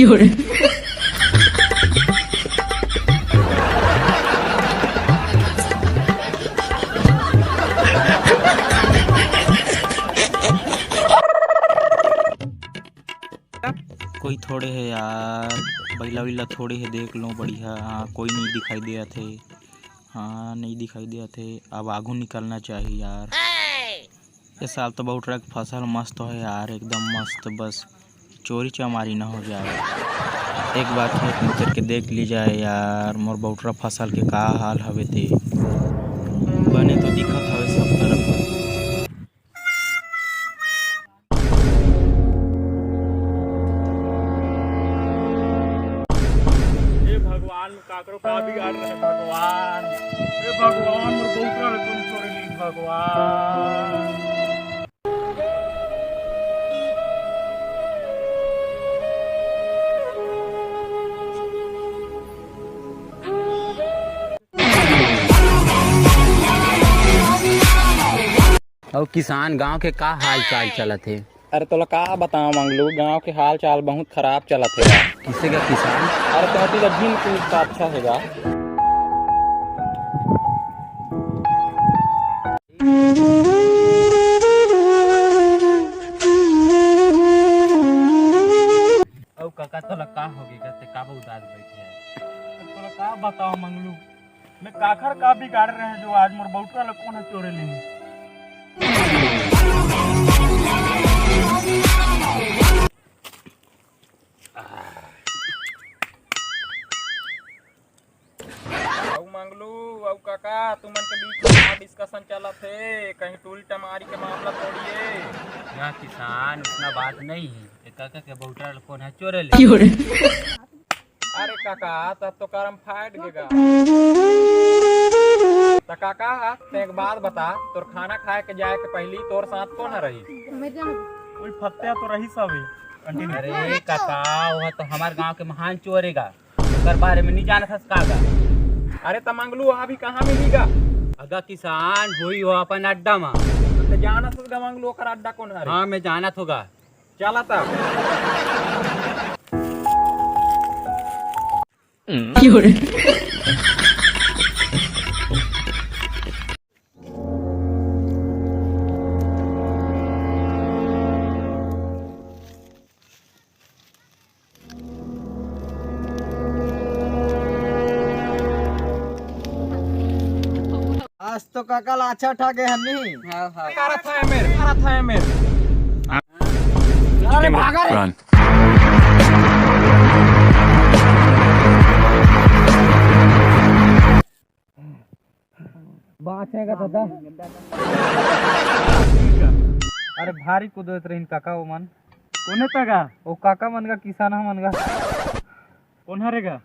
कोई थोड़े है यार, बैला वैला थोड़े है, देख लो बढ़िया। हाँ कोई नहीं दिखाई दिया थे। हाँ नहीं दिखाई दिया थे। अब आगू निकलना चाहिए यार। ये साल तो बहुत ट्रक फसल मस्त है यार, एकदम मस्त। बस चोरी चमारी ना हो जाए। एक बार खेत में चल के देख ली जाए यार, मोर बहुटरा फसल के का हाल हवे ते। बने तो दिखत हवे सब तरफ। भगवान काकरो का बिगाड़ रहे भगवान। हे भगवान मोर बहुतरा रे तुम छोड़ ली भगवान। और किसान गांव के का हाल चाल चलत है? अरे तोला का बताओ मंगलू, गांव के हाल चाल बहुत खराब चलत है। किसे का किसान? अरे तो जब भी का अच्छा होगा। और काका तोला का होगी कहते का उदास बैठे है? तोला का बताओ मंगलू, मैं काखर का बिगाड़ रहे हैं जो आज मोर बहुतरा ला कौन चोरे ली। मंगलू और काका तुमन के बीच में डिस्कशन चला थे, कहीं टूल टमारी के मामला छोड़िए। यहाँ किसान उतना बात नहीं है। ये काका के बहुटरा कौन है चोरे ले? अरे काका तब तो करम फाट गएगा। तो काका ते एक बात बता, तोर खाना खाए के जाए के पहली तोर साथ कौन रही? कोई फत्या तो रही सब कंटिन्यू। अरे काका वह तो हमारे गांव के महान चोरेगा, उसके बारे में नहीं जाना था काका। अरे तो मंगलू वहाँ भी कहाँ मिलेगा? अगर किसान हुई हो अपन अड्डा में तो जाना था मंगलू ओकर अड्डा कौन है? हाँ मैं जाना होगा। चला था। आज तो काका लाछा ठाके हनी। करा था मेरे अरे भागा रे। बाचेगा दादा। अरे भारी कुदरत रही काका वो मन कोने तगा वो काका मन का किसान मन का कौन हरेगा?